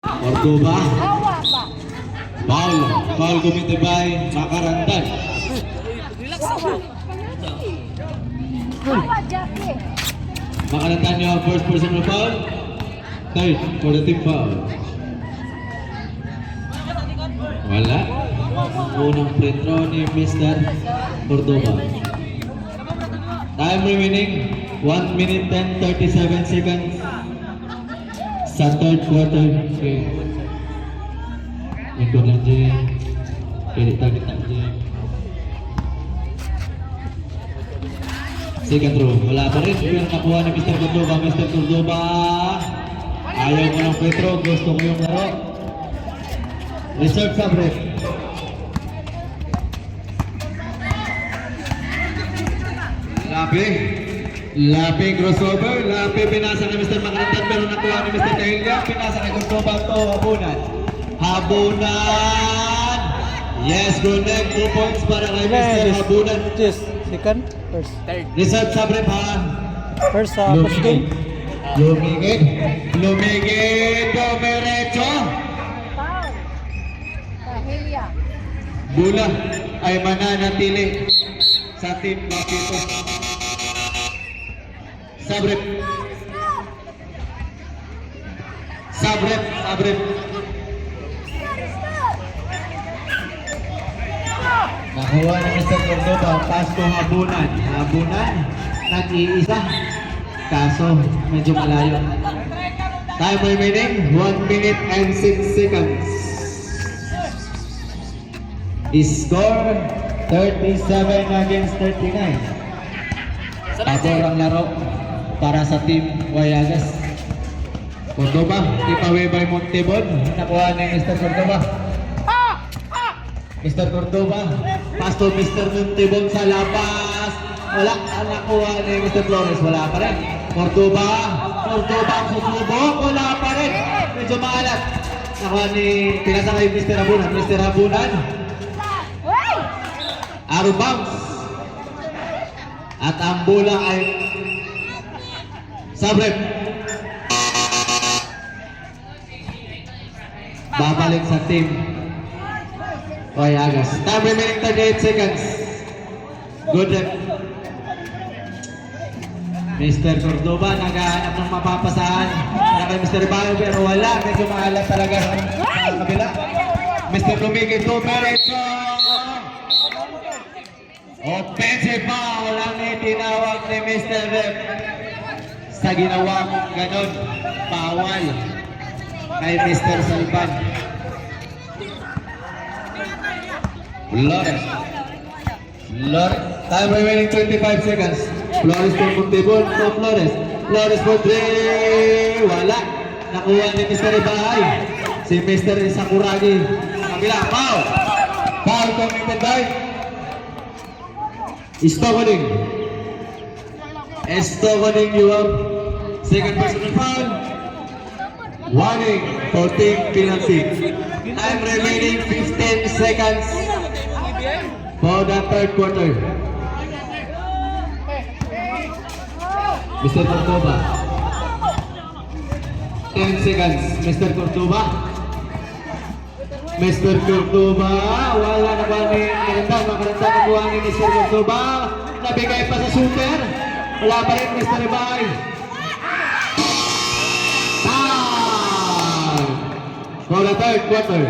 Cordoba. Foul. Foul committed by Makarandan. Makarandan yung first personal foul. Third for the team foul. Wala. Unang free throw ni Mr. Cordoba. Time remaining 1 minute and 37 seconds sa third quarter. Okay. Ikot lang dyan. Kita dyan. Second throw. Wala pa rin. Pero nakuha ni Mr. Cordoba. Mr. Cordoba. Ayaw ko ng free throw. Gusto ko yung laro. Reserve sub-ref. Lapi crossover. Lapi pinasa ni Mr. Makarandan. Pero nakuha ni Mr. Kahilga. Pinasa ni Cordoba to habunan. Habunan! Yes, good night. 2 points para kay Mr. Habunan. Just second, first. Third. Reserve sub-ref ha. First first game. Lumigid. Dumiretso. Bula ay mananatili sa team Lapito. Sabrep. Nakuha ni Mr. Cordoba. Pass to Habunan. Nag-iisa. Kaso, medyo malayo. Time remaining, 1 minute and 6 seconds. Score, 37 against 39. Pabor ang laro para sa team Wayagas. Cordoba, ipawi by Montebon. Nakuha ni Mr. Cordoba. Mr. Cordoba, pass to Mr. Montebon sa labas. Wala, nakuha ni Mr. Flores. Wala pa rin. Cordoba ang susubok. Wala pa rin. Medyo maalat. Nakuha ni, pinasa kay Mr. Habunan. Mr. Habunan. Arrow bounce. At ang bola ay Sabrep. Babalik sa team Wayagas. Time remaining 38 seconds. Good luck. Mr. Cordoba naghahanap ng mapapasahan para kay Mr. Bayo pero wala. Medyo maalat talaga sa kabila. Mr. Lumigid Dumiretso. Offensive foul ang itinawag ni Mr. Rep sa ginawang ganon. Bawal kay Mr. Salvan. Flores. Time remaining 25 seconds. Flores for Montebon to Flores. Flores for 3. Wala. Nakuha ni Mr. Ibahay. Si Mr. Sakuragi. Kabila. Foul. Foul committed by Stokoning. You have second personal foul. Warning for team penalty. Time remaining 15 seconds for the third quarter. Mr. Cordoba. 10 seconds. Mr. Cordoba. Wala na ba ni Makaranta nakuha ni Mr. Cordoba. Nabigay pa sa shooter. Wala pa rin Mr. Ibay. Time for the third quarter.